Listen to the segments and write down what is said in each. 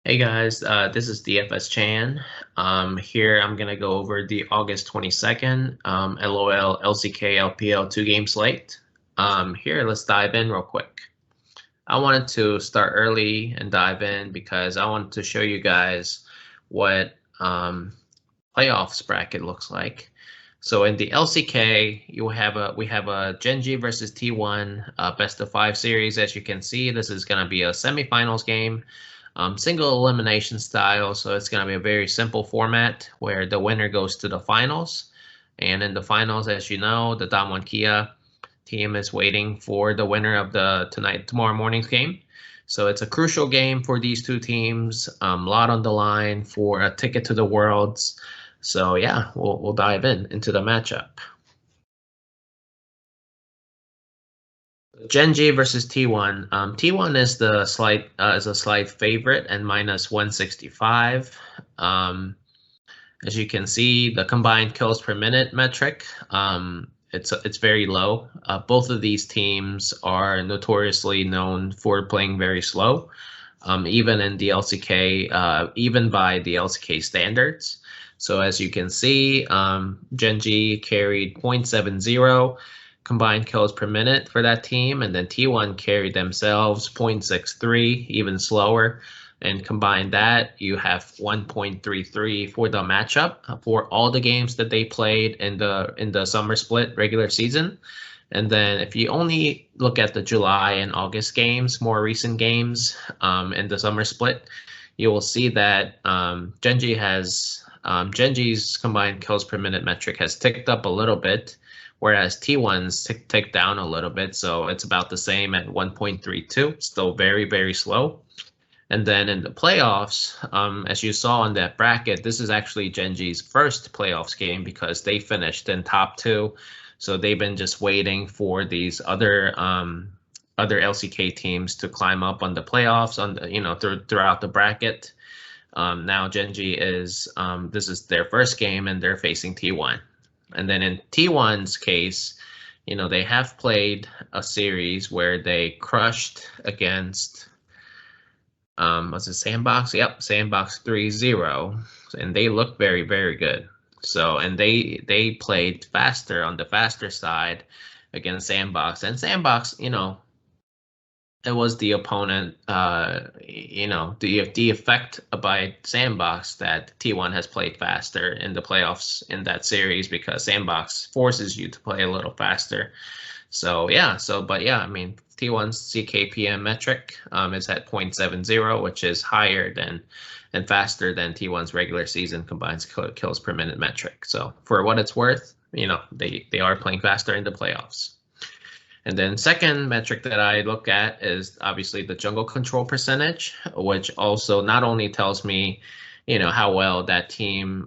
Hey guys, this is DFS Chan. Here I'm gonna go over the August 22nd LOL LCK LPL 2-game slate. Here, let's dive in real quick. I wanted to start early and dive in because I wanted to show you guys what playoffs bracket looks like. So in the LCK, we have a Genji versus T1 best of 5 series. As you can see, this is gonna be a semifinals game. Single elimination style, so it's going to be a very simple format where the winner goes to the finals. And in the finals, as you know, the Damwon Kia team is waiting for the winner of the tomorrow morning's game. So it's a crucial game for these two teams. A lot on the line for a ticket to the Worlds. So yeah, we'll dive into the matchup. Genji versus T1. T1 is the is a slight favorite and minus 165. As you can see, the combined kills per minute metric, it's very low. Both of these teams are notoriously known for playing very slow, even in the LCK, even by the LCK standards. So as you can see, Genji carried 0.70 combined kills per minute for that team, and then T1 carried themselves 0.63, even slower. And combine that, you have 1.33 for the matchup for all the games that they played in the summer split regular season. And then if you only look at the July and August games, more recent games in the summer split, you will see that Genji's combined kills per minute metric has ticked up a little bit, whereas T1's ticked down a little bit. So it's about the same at 1.32, still very, very slow. And then in the playoffs, as you saw in that bracket, this is actually Genji's first playoffs game because they finished in top 2. So they've been just waiting for these other LCK teams to climb up on the playoffs throughout the bracket. Now Genji is this is their first game and they're facing T1. And then in T1's case, they have played a series where they crushed against was it Sandbox? Yep, Sandbox 3-0. And they look very, very good. So, and they played faster on the faster side against Sandbox. And Sandbox, it was the opponent, the effect by Sandbox that T1 has played faster in the playoffs in that series because Sandbox forces you to play a little faster. So yeah, I mean, T1's CKPM metric is at 0.70, which is higher than and faster than T1's regular season combined kills per minute metric. So for what it's worth, they are playing faster in the playoffs. And then second metric that I look at is obviously the jungle control percentage, which also not only tells me, how well that team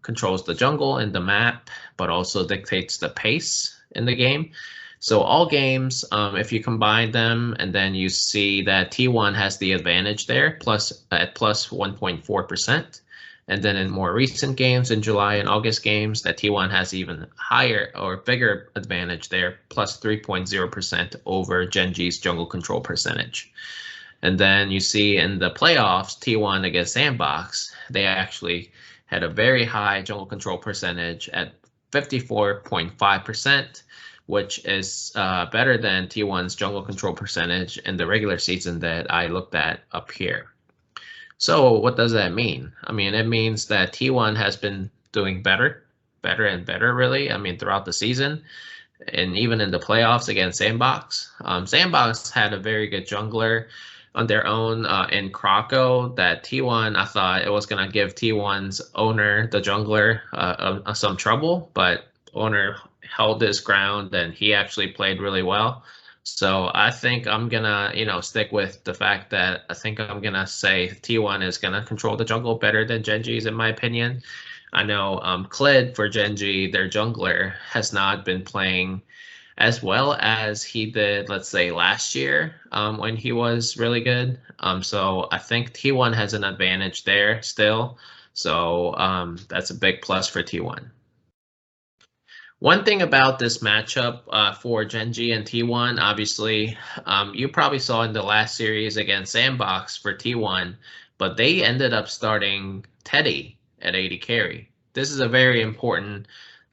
controls the jungle and the map, but also dictates the pace in the game. So all games, if you combine them and then you see that T1 has the advantage there, at plus 1.4%. And then in more recent games, in July and August games, that T1 has even higher or bigger advantage there, plus 3.0% over Genji's jungle control percentage. And then you see in the playoffs, T1 against Sandbox, they actually had a very high jungle control percentage at 54.5%, which is better than T1's jungle control percentage in the regular season that I looked at up here. So what does that mean? I mean, it means that T1 has been doing better and better, really. I mean, throughout the season and even in the playoffs against Sandbox. Sandbox had a very good jungler on their own in Krakow that T1, I thought it was going to give T1's owner, the jungler, some trouble, but owner held his ground and he actually played really well. So I think I'm gonna, stick with the fact that I think I'm gonna say T1 is gonna control the jungle better than Genji's, in my opinion. I know Klid for Genji, their jungler, has not been playing as well as he did, let's say, last year when he was really good. So I think T1 has an advantage there still. So that's a big plus for T1. One thing about this matchup for Genji and T1, obviously, you probably saw in the last series against Sandbox for T1, but they ended up starting Teddy at AD carry. This is a very important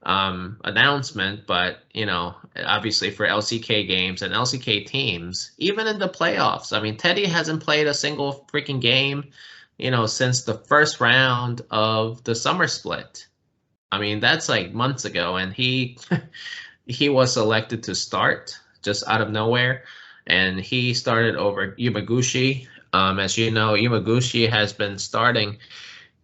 announcement, but obviously for LCK games and LCK teams, even in the playoffs, I mean, Teddy hasn't played a single freaking game, since the first round of the summer split. I mean, that's like months ago, and he he was selected to start just out of nowhere, and he started over Yamaguchi. As you know, Yamaguchi has been starting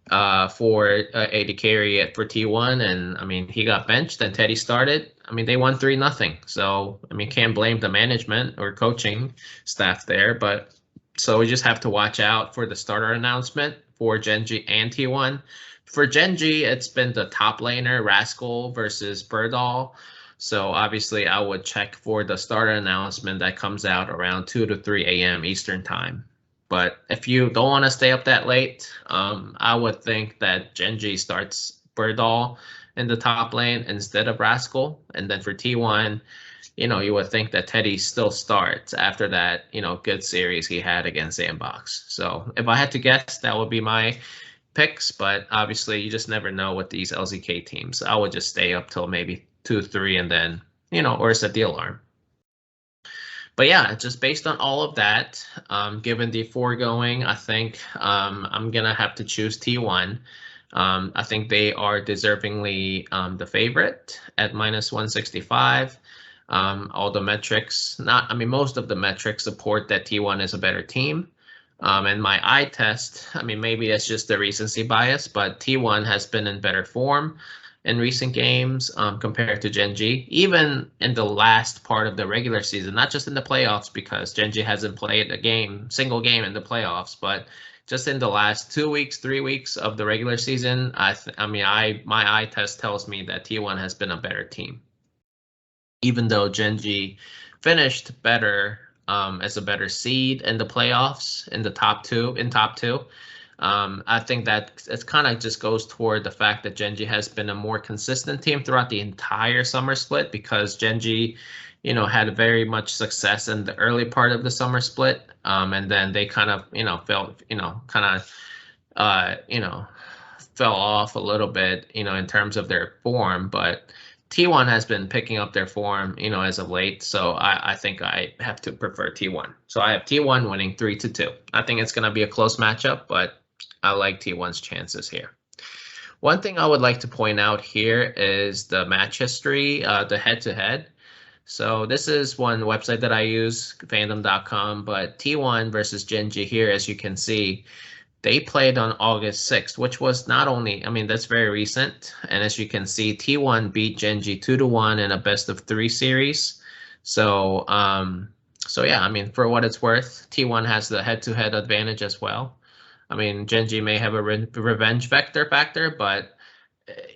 for AD carry for T1, and I mean he got benched and Teddy started. I mean they won 3-0. So I mean can't blame the management or coaching staff there, but so we just have to watch out for the starter announcement for Genji and T1. For Genji, it's been the top laner Rascal versus Birdall. So obviously I would check for the starter announcement that comes out around 2 to 3 a.m. Eastern time. But if you don't want to stay up that late, I would think that Genji starts Birdall in the top lane instead of Rascal. And then for T1, you would think that Teddy still starts after that, good series he had against Sandbox. So if I had to guess, that would be my picks. But obviously, you just never know with these LCK teams. I would just stay up till maybe 2, 3, and then, or set the alarm. But yeah, just based on all of that, given the foregoing, I think I'm going to have to choose T1. I think they are deservingly the favorite at -165. All the metrics, most of the metrics support that T1 is a better team. And my eye test, maybe that's just the recency bias, but T1 has been in better form in recent games compared to Genji, even in the last part of the regular season, not just in the playoffs, because Genji hasn't played a single game in the playoffs, but just in the last 2 weeks, 3 weeks of the regular season, my eye test tells me that T1 has been a better team, even though Genji finished better as a better seed in the playoffs in the top two. I think that it kind of just goes toward the fact that Genji has been a more consistent team throughout the entire summer split, because Genji, had very much success in the early part of the summer split, and then they kind of, fell off a little bit, in terms of their form, but T1 has been picking up their form, as of late. So I think I have to prefer T1. So I have T1 winning 3-2. I think it's going to be a close matchup, but I like T1's chances here. One thing I would like to point out here is the match history, the head-to-head. So this is one website that I use, fandom.com, but T1 versus Genji here, as you can see, they played on August 6th, which was not only, that's very recent. And as you can see, T1 beat Genji 2-1 in a best-of-3 series. So, yeah, for what it's worth, T1 has the head-to-head advantage as well. Genji may have a revenge factor, but,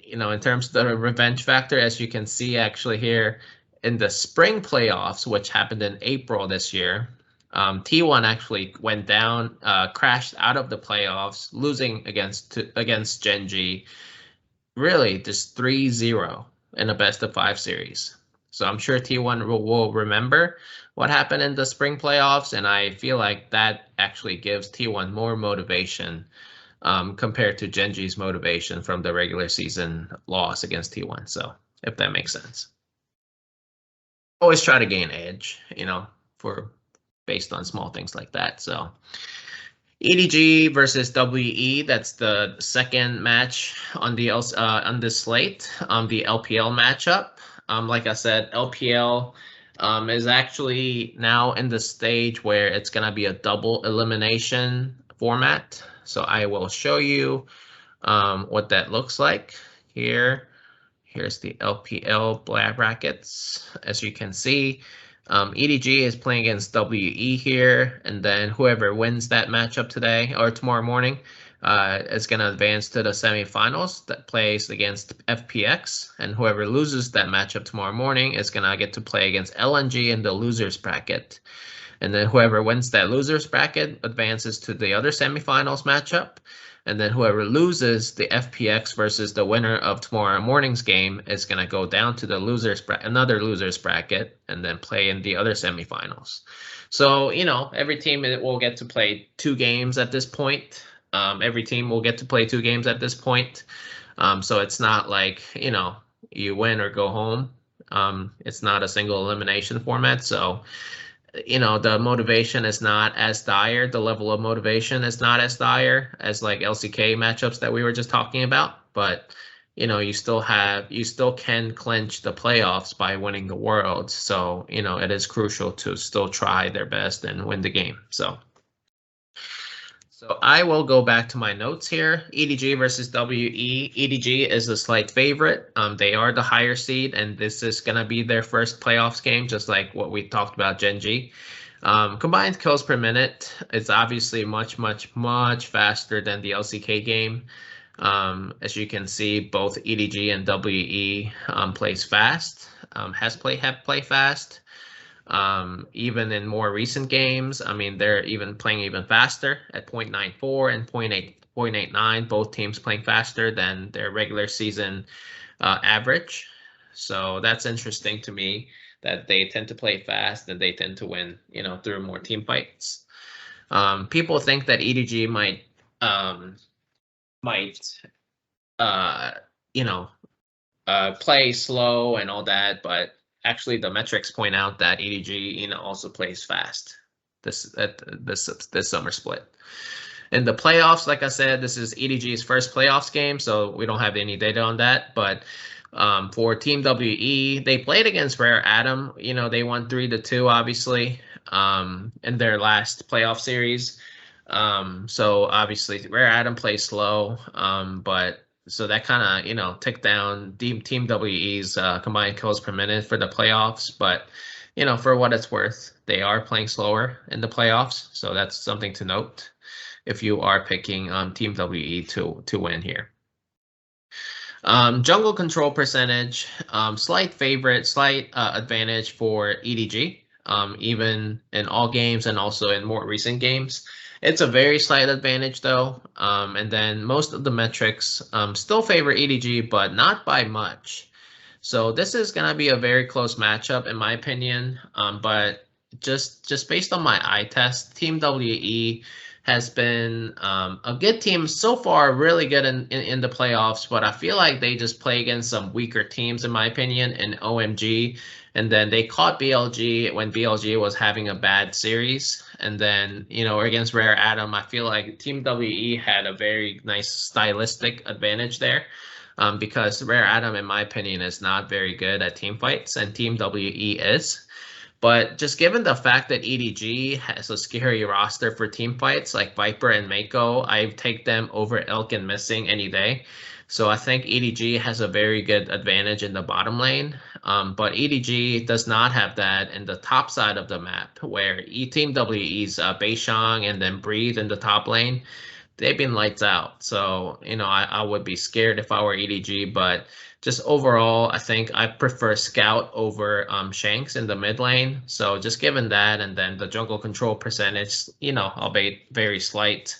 in terms of the revenge factor, as you can see actually here in the spring playoffs, which happened in April this year, T1 actually went down, crashed out of the playoffs, losing against Genji, really just 3-0 in a best-of-5 series. So I'm sure T1 will remember what happened in the spring playoffs, and I feel like that actually gives T1 more motivation compared to Genji's motivation from the regular season loss against T1. So if that makes sense. Always try to gain edge, based on small things like that. So EDG versus WE, that's the second match on the slate, the LPL matchup. Like I said, LPL is actually now in the stage where it's going to be a double elimination format. So I will show you what that looks like here. Here's the LPL brackets. As you can see, EDG is playing against WE here, and then whoever wins that matchup today or tomorrow morning is going to advance to the semifinals that plays against FPX, and whoever loses that matchup tomorrow morning is going to get to play against LNG in the losers bracket. And then whoever wins that losers bracket advances to the other semifinals matchup. And then whoever loses the FPX versus the winner of tomorrow morning's game is going to go down to the another losers bracket and then play in the other semifinals. So, every team will get to play 2 games at this point. Every team will get to play 2 games at this point. So it's not like, you win or go home. It's not a single elimination format. So, the motivation is not as dire. The level of motivation is not as dire as like LCK matchups that we were just talking about. But, you still can clinch the playoffs by winning the world. So, it is crucial to still try their best and win the game. So I will go back to my notes here. EDG versus WE. EDG is a slight favorite. They are the higher seed, and this is going to be their first playoffs game, just like what we talked about Gen G. Combined kills per minute is obviously much, much, much faster than the LCK game. As you can see, both EDG and WE plays fast, have play fast. Even in more recent games, I mean, they're even playing even faster at 0.94 and 0.89. Both teams playing faster than their regular season average. So that's interesting to me that they tend to play fast and they tend to win, through more team fights. People think that EDG might play slow and all that, but actually the metrics point out that EDG, also plays fast this summer split. In the playoffs, like I said, this is EDG's first playoffs game, so we don't have any data on that. But for Team WE, they played against Rare Atom. They won 3-2, obviously, in their last playoff series. So obviously Rare Atom plays slow, but so that kind of, took down Team WE's combined kills per minute for the playoffs. But, for what it's worth, they are playing slower in the playoffs. So that's something to note if you are picking Team WE to win here. Jungle control percentage, slight advantage for EDG, even in all games and also in more recent games. It's a very slight advantage, though. And then most of the metrics still favor EDG, but not by much. So this is going to be a very close matchup, in my opinion. But just based on my eye test, Team WE has been a good team so far, really good in the playoffs. But I feel like they just play against some weaker teams, in my opinion, in OMG. And then they caught BLG when BLG was having a bad series. And then, against Rare Atom, I feel like Team WE had a very nice stylistic advantage there. Because Rare Atom, in my opinion, is not very good at team fights, and Team WE is. But just given the fact that EDG has a scary roster for team fights like Viper and Mako, I take them over Elk and Missing any day. So I think EDG has a very good advantage in the bottom lane. But EDG does not have that in the top side of the map, where Team WE's Beishang and then Breathe in the top lane. They've been lights out. So, I would be scared if I were EDG, but just overall, I think I prefer Scout over Shanks in the mid lane. So just given that, and then the jungle control percentage, albeit very slight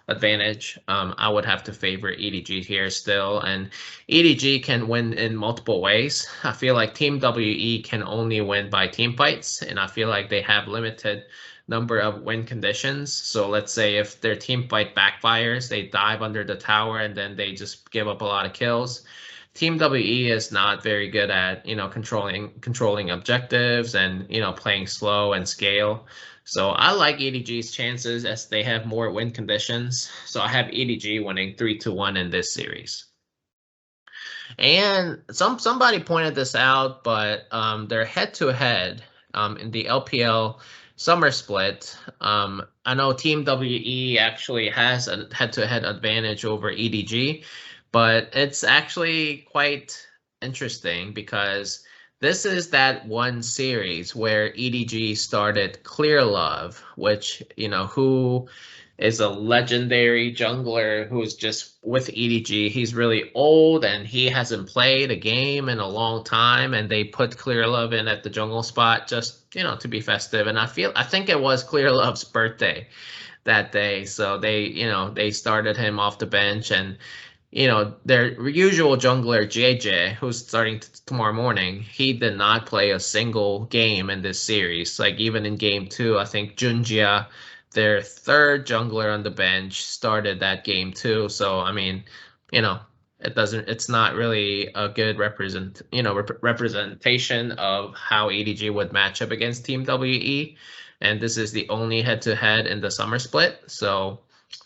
advantage, I would have to favor EDG here still. And EDG can win in multiple ways. I feel like Team WE can only win by team fights, and I feel like they have limited number of win conditions. So let's say if their team fight backfires, they dive under the tower and then they just give up a lot of kills. Team WE is not very good at, controlling objectives and, playing slow and scale. So I like EDG's chances as they have more win conditions. So I have EDG winning 3-1 in this series. And somebody pointed this out, but they're head-to-head in the LPL summer split. I know Team WE actually has a head-to-head advantage over EDG, but it's actually quite interesting because this is that one series where EDG started Clear Love, which, who is a legendary jungler who's just with EDG. He's really old and he hasn't played a game in a long time, and they put Clear Love in at the jungle spot just, to be festive. And I think it was Clear Love's birthday that day. So they started him off the bench, and their usual jungler, JJ, who's starting tomorrow morning, he did not play a single game in this series. Like even in game 2, I think Junjia their third jungler on the bench started that game too. So I mean, it's not really a good representation of how EDG would match up against Team WE. And this is the only head-to-head in the summer split. So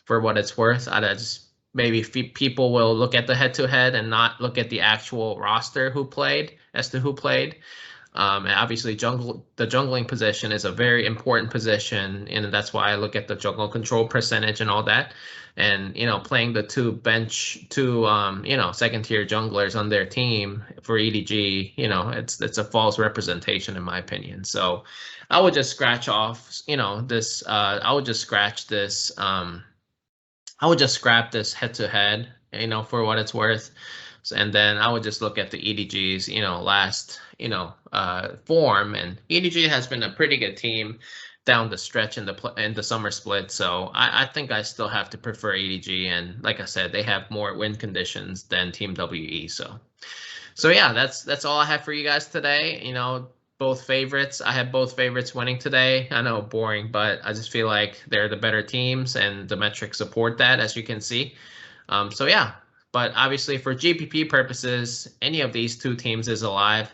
for what it's worth, I'd just maybe people will look at the head-to-head and not look at the actual roster who played as to who played. And obviously, the jungling position is a very important position, and that's why I look at the jungle control percentage and all that. And playing the two second tier junglers on their team for EDG, it's a false representation in my opinion. So I would just scratch off, this. I would just scratch this. I would just scrap this head to head, for what it's worth. And then I would just look at the EDG's, last, form. And EDG has been a pretty good team down the stretch in the summer split. So I think I still have to prefer EDG. And like I said, they have more win conditions than Team WE. So yeah, that's all I have for you guys today. Both favorites. I have both favorites winning today. I know, boring, but I just feel like they're the better teams, and the metrics support that, as you can see. So yeah, but obviously for GPP purposes, any of these two teams is alive,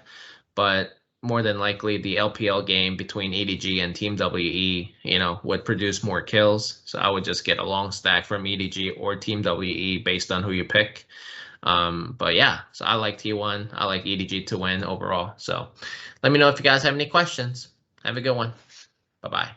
but more than likely the LPL game between EDG and Team WE, would produce more kills. So I would just get a long stack from EDG or Team WE based on who you pick. But yeah, so I like T1. I like EDG to win overall. So let me know if you guys have any questions. Have a good one. Bye-bye.